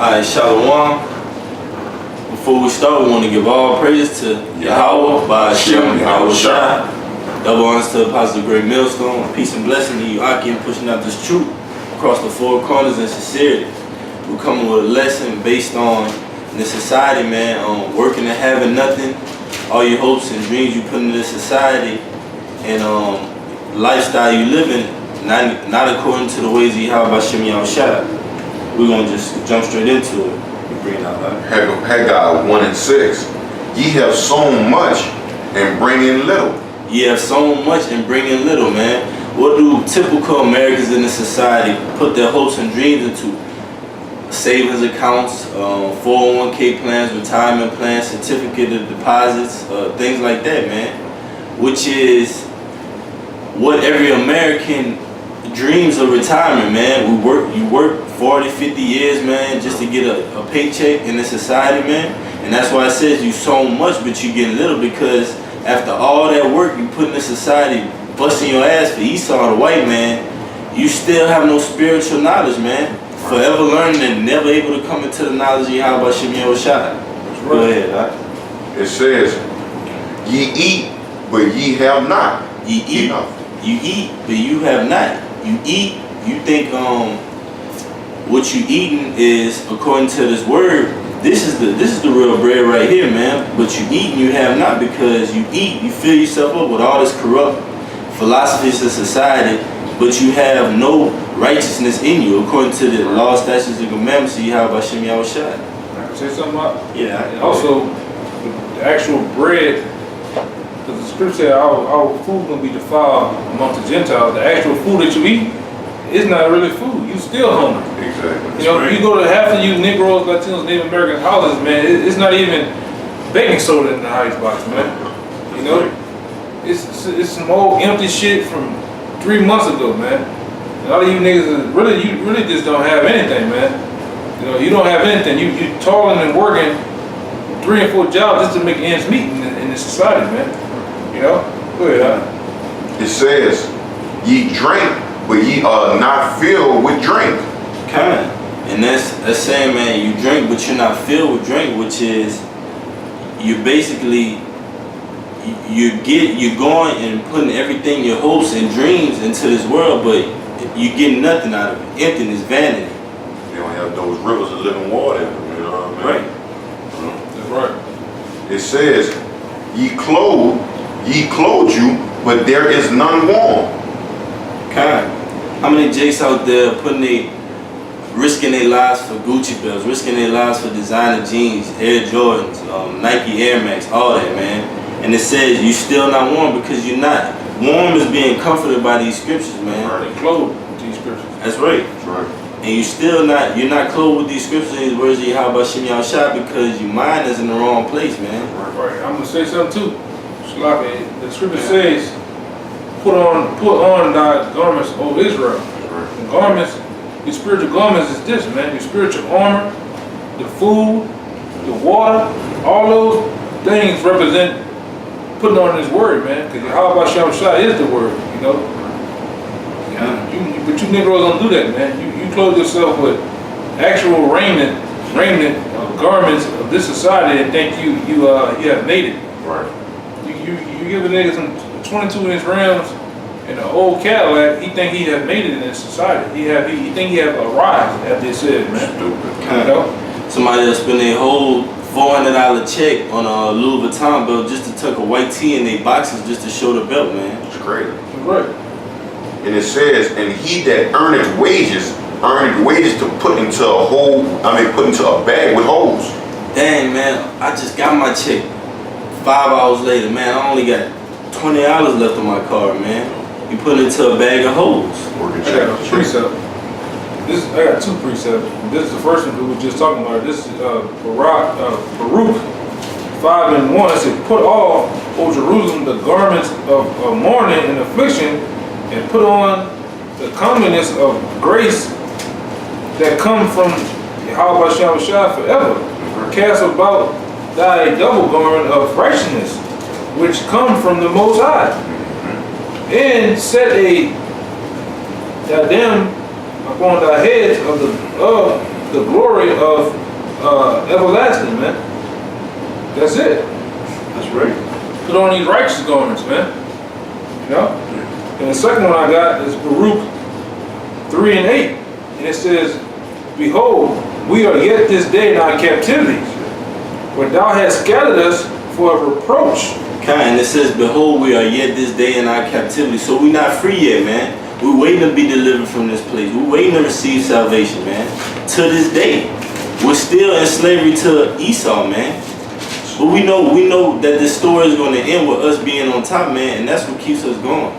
Alright, Shalom. Before we start, we want to give all praise to Yahweh by Hashem, Yahweh Shai. Double honors to Apostle Greg Millstone. Peace and blessing to you, Aki, pushing out this truth across the four corners in sincerity. We're coming with a lesson based on the society, man, on working and having nothing, all your hopes and dreams you put into this society, and lifestyle you living, not according to the ways of Yahweh by Hashem, Yahweh Shai. We're going to just jump straight into it. Bring out Haggai 1:6. Ye have sown much and bring in little. Ye have sown much and bring in little, man. What do typical Americans in this society put their hopes and dreams into? Savings accounts, 401k plans, retirement plans, certificate of deposits, things like that, man. Which is what every American dreams of retirement, man. You work 40, 50 years, man, just to get a paycheck in this society, man. And that's why it says you sow much, but you get little, because after all that work you put in this society, busting your ass for Esau, the white man, you still have no spiritual knowledge, man. Forever learning and never able to come into the knowledge of Yahweh Shem Yahweh Shai. Go ahead, huh? It says, ye eat, but ye have not. Ye eat, you eat, but you have not. You eat, you think what you eating is according to this word. This is the real bread right here, man. But you eat and you have not, because you eat, you fill yourself up with all this corrupt philosophies of society, but you have no righteousness in you according to the law, statutes, and commandments of Yahweh Shem Yahweh Shai. I can say something about? Yeah. And also, the actual bread, because the scripture said our food will be defiled amongst the Gentiles. The actual food that you eat is not really food. You still hungry. Exactly. You know, you go to half of you Negroes, Latinos, Native American houses, man, it's not even baking soda in the ice box, man. You know, it's some old empty shit from 3 months ago, man. A lot of you niggas you really just don't have anything, man. You know, you don't have anything. You toiling and working 3 and 4 jobs just to make ends meet in this society, man. You know? Go ahead, It says, ye drink, but ye are not filled with drink. Kind. And that's saying, man, you drink, but you're not filled with drink, which is you basically you're going and putting everything, your hopes and dreams into this world, but you get nothing out of it. Emptiness, vanity. They don't have those rivers of living water in them, you know what I mean? Right. That's right. It says, ye clothe you, but there is none warm. Kind. How many jakes out there risking their lives for Gucci belts, risking their lives for designer jeans, Air Jordans, Nike Air Max, all that, man. And it says you still not warm because you're not. Warm is being comforted by these scriptures, man. They clothed with these scriptures. That's right. That's right. And you're not clothed with these scriptures and these words of Yahweh Shem Yahweh Shai, because your mind is in the wrong place, man. Right. I'm gonna say something too. Shalaki, the scripture says, put on thy garments, O Israel. The garments, your spiritual garments is this, man. Your spiritual armor, the food, the water, all those things represent putting on this word, man. Because Yahweh Shem Shai is the word, you know. But you Negroes don't do that, man. You clothe yourself with actual raiment, garments of this society, and think you have made it. Right. You give a nigga some 22-inch rims and an old Cadillac, he think he have made it in this society. He think he have arrived, as they said, man. Stupid. You know? Somebody else spend their whole $400 check on a Louis Vuitton belt just to tuck a white tee in their boxes just to show the belt, man. It's crazy. Right. And it says, and he that earneth wages to put into a bag with holes. Dang, man, I just got my check 5 hours later, man. I only got $20 left on my card, man. You put it into a bag of holes. Working I got a precept. I got 2 precepts. This is the first one we were just talking about. This is Baruch 5:1. It said, put off, O Jerusalem, the garments of mourning and affliction, and put on the comeliness of grace that come from Yahweh Shem Shai forever. Cast about thy double garment of righteousness, which come from the Most High, and set a diadem upon thy heads of the glory of everlasting, man. That's it. That's right. Put on these righteous garments, man. You know? And the second one I got is Baruch 3 and 8. And it says, behold, we are yet this day in our captivity, where thou hast scattered us for a reproach. And it says, behold, we are yet this day in our captivity. So we're not free yet, man. We're waiting to be delivered from this place. We're waiting to receive salvation, man. To this day, we're still in slavery to Esau, man. But we know that this story is going to end with us being on top, man, and that's what keeps us going.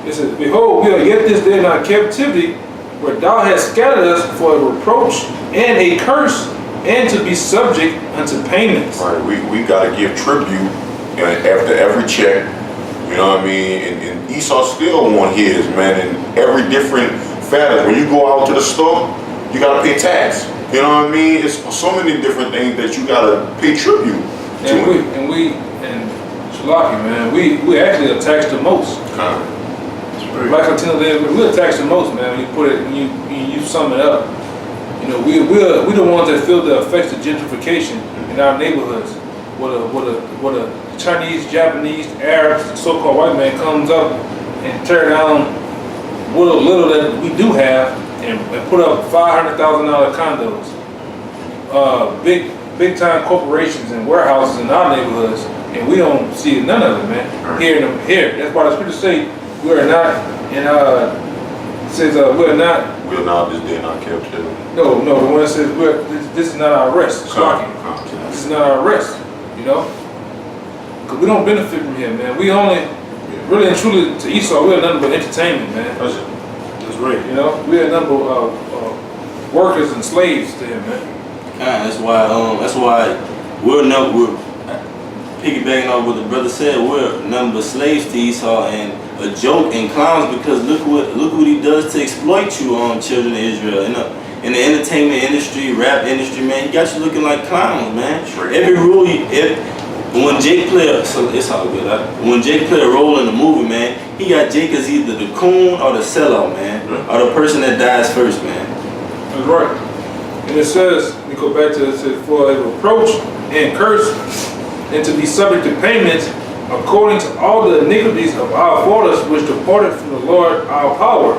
It says, behold, we are yet this day in our captivity, where thou hast scattered us for a reproach and a curse, and to be subject unto payments. Right, we gotta give tribute after every check. You know what I mean? And Esau still want his, man, in every different facet. When you go out to the store, you gotta pay tax. You know what I mean? It's so many different things that you gotta pay tribute to. And Shalaki, man, we actually are taxed the most. Like Latino, we're taxed the most, man. When you put it, when you sum it up, you know, we're the ones that feel the effects of gentrification in our neighborhoods. What a Chinese, Japanese, Arabs, so-called white man comes up and tear down what little that we do have and put up $500,000 condos, big time corporations and warehouses in our neighborhoods, and we don't see none of it, man. Here, that's why the scriptures say we are not in. Says we're not. We're not this day in our captivity. No, the one that says this is not our rest. This is not our rest. You know, because we don't benefit from here, man. We only really and truly to Esau, we're nothing but entertainment, man. That's right. You know, we're a number of workers and slaves to him, man. That's why we're piggybacking off what the brother said. We're nothing but slaves to Esau and a joke and clowns, because look what he does to exploit you, children of Israel. In the entertainment industry, rap industry, man, he got you looking like clowns, man. Sure. Every rule, when Jake played, so it's all good. When Jake played a role in the movie, man, he got Jake as either the coon or the sellout, man, or the person that dies first, man. That's right. And it says, we go back to it, says, for a reproach and curse, and to be subject to payments, according to all the iniquities of our fathers, which departed from the Lord our power.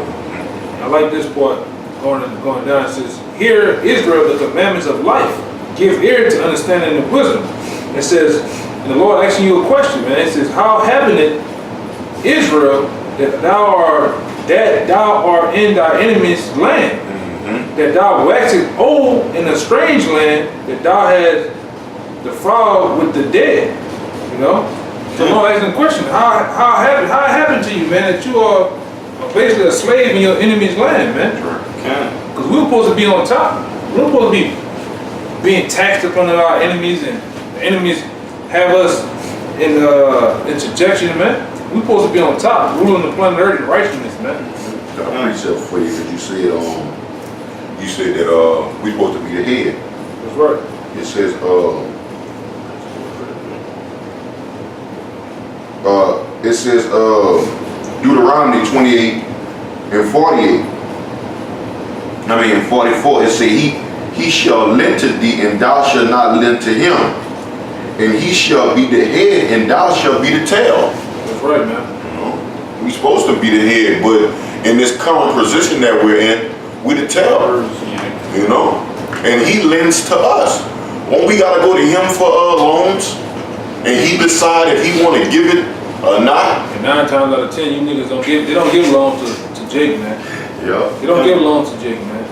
I like this part going down. It says, hear Israel the commandments of life, give ear to understanding and wisdom. It says, and the Lord asking you a question, man. It says, how happened it, Israel, that thou art in thy enemy's land, that thou waxest old in a strange land, that thou hast defiled with the dead? You know? So the Lord asking the question, how happened to you, man, that you are basically a slave in your enemy's land, man? Because we're supposed to be on top. We're supposed to be being taxed upon our enemies, and the enemies have us in subjection, man. We're supposed to be on top, ruling the planet Earth in righteousness, man. Got a precept for you, because you said that we're supposed to be the head. That's right. It says Deuteronomy 28 and 48. I mean in 44, it says he shall lend to thee, and thou shalt not lend to him, and he shall be the head, and thou shalt be the tail. That's right, man. You know, we're supposed to be the head, but in this current position that we're in, we're the tail. You know, and he lends to us. When we gotta go to him for loans, and he decide if he want to give it or not. And 9 times out of 10, you niggas don't give loans to Jake, man. Yeah. They don't give loans to Jake, man.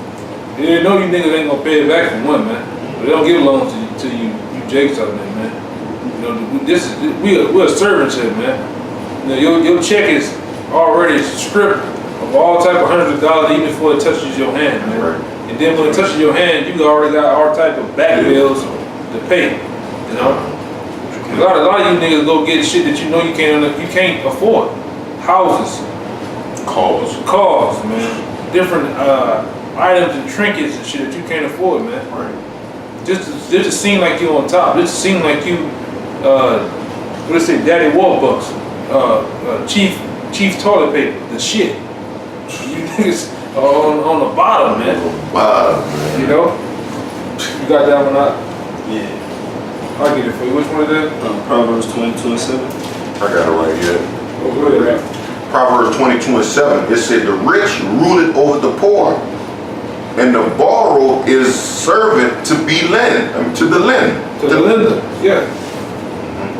They know you niggas ain't gonna pay it back for one, man. But they don't give loans to you Jakes out there, man. You know, we're a servantship, man. You know, your check is already stripped of all type of hundreds of dollars even before it touches your hand, man. Right. And then when it touches your hand, you already got all type of back bills to pay. You know. A lot of you niggas go get shit that you know you can't afford. Houses, cars, man. Different items and trinkets and shit that you can't afford, man. Right. Just to seem like you on top. Just to seem like you, what they say, Daddy Warbucks, Chief Toilet Paper, the shit. You niggas On the bottom, man. Wow, man. You know? You got that one out? Yeah. I'll get it for you. Which one is that? Proverbs 22:7. I got it right here. Oh, go ahead, man. Proverbs 22:7. It said, the rich ruleth over the poor, and the borrower is servant to be lend, to the lend. To the lender. Yeah.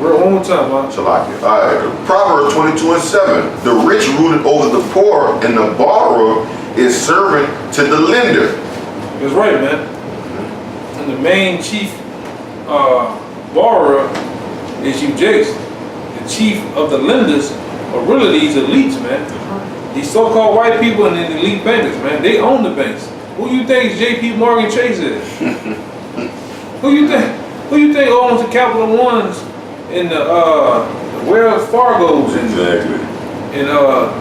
Real one more time, man. Salakia. All right. Proverbs 22:7. The rich ruleth over the poor, and the borrower is servant to the lender. That's right, man. And the main chief borrower is you, Jace. The chief of the lenders are really these elites, man. These so-called white people and the elite bankers, man. They own the banks. Who you think J.P. Morgan Chase is? Who you think? Who you think owns the Capital Ones and the Wells Fargos and Exactly.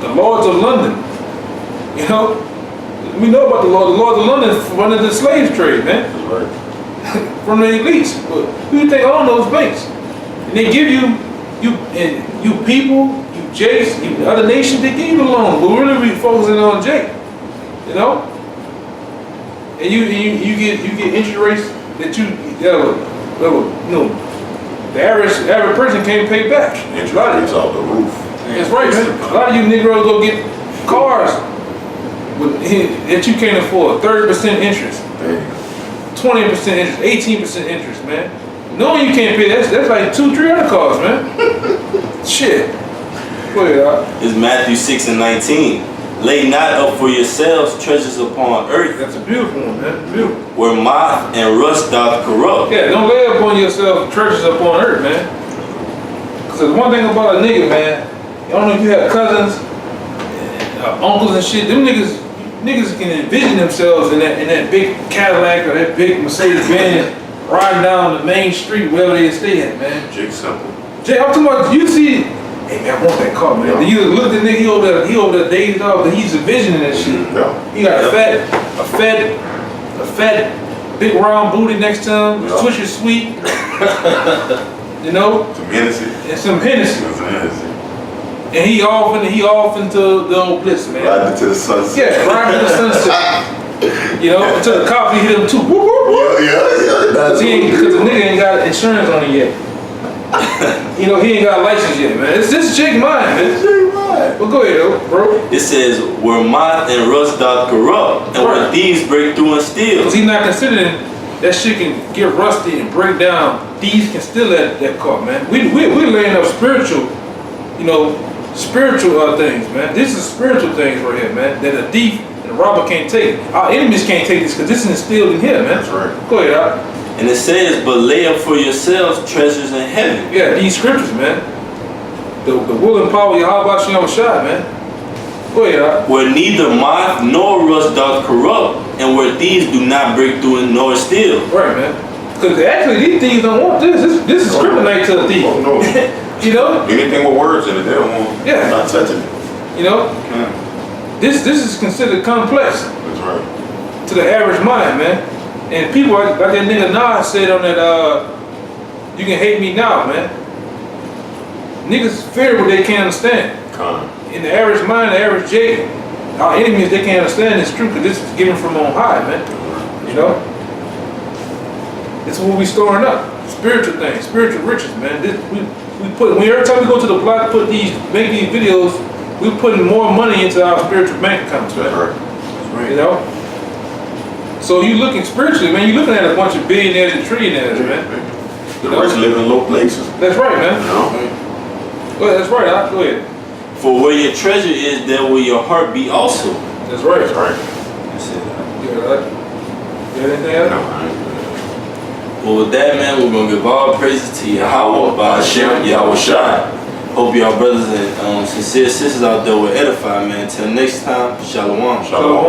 the Lords of London? You know, we know about the Lords of London running the slave trade, man. That's right. From the elites. But who you think own those banks? And they give you people, you Jace, you other nations, they give you the loan. But we're really focusing on Jake. You know? And you get interest rates that you know, the average person can't pay back. Interest rates off the roof. That's right, man. A lot of you Negroes go get cars that you can't afford. 30% interest, Damn. 20% interest, 18% interest, man. Knowing you can't pay, that's like 200-3 other cars, man. Shit. Go ahead, Doc. It's Matthew 6:19. Lay not up for yourselves treasures upon earth, That's a beautiful one, man. Beautiful. where moth and rust doth corrupt. Yeah, don't lay upon yourself treasures upon earth, man. Cause one thing about a nigga, man, I don't know if you have cousins, uncles and shit. Them niggas can envision themselves in that big Cadillac or that big Mercedes Benz riding down the main street wherever they stay at, man. Jake Simple. Jay, I'm talking about you see. Hey man, I want that car, man. Yeah. You look at the nigga, he over there dazed off, but he's envisioning that shit. Yeah. He got a fat, big round booty next to him, Yeah. Swisher Sweet, you know, Some Hennessy. and some Hennessy. Some Hennessy. And he off into the old bliss, man. Riding to the sunset. Yeah, riding to the sunset. You know, until the cop hit him too. Whoop, whoop, whoop. Yeah. Cause the nigga ain't got insurance on it yet. You know, he ain't got a license yet, man. It's this Jake mine, man. Well, go ahead, though, bro. It says, where moth and rust doth corrupt, and where Right. thieves break through and steal. Cause he's not considering that shit can get rusty and break down. Thieves can steal that car, man. We're laying up spiritual, spiritual things, man. This is spiritual things right here, man. That a thief and a robber can't take. Our enemies can't take this because this is instilled in here, man. That's right. Go ahead, Doc. And it says, but lay up for yourselves treasures in heaven, Yeah, these scriptures, man. The will and power of Yahweh Shem Shai, man. Go ahead, Doc. where neither moth nor rust doth corrupt, and where thieves do not break through nor steal. Right, man. Because actually, these thieves don't want this. This is kryptonite to a thief. Oh, no. You know? Anything with words in it, they don't want. Yeah. Not touching it. You know? This is considered complex That's right. to the average mind, man. And people like that nigga Nas said on that, you can hate me now, man. Niggas fear what they can't understand. Con. In the average mind, the average J, our enemies, they can't understand this truth because this is given from on high, man. You know? This is what we storing up. Spiritual things, spiritual riches, man. Every time we go to the block, make these videos, we putting more money into our spiritual bank accounts, man. That's right. You know? So you looking spiritually, man, you looking at a bunch of billionaires and trillionaires, man. The rich live in low places. That's right, man. You know? Go ahead, that's right, Doc. Go ahead. For where your treasure is, there will your heart be also. That's right. That's right. That's it. Yeah, right. You got anything else? No, I ain't good. Well, with that, man, we're going to give all praises to Yahweh, Ba'ashem, Yahweh Shai. Hope y'all brothers and sincere sisters out there will edify, man. Till next time, Shalom. Shalom.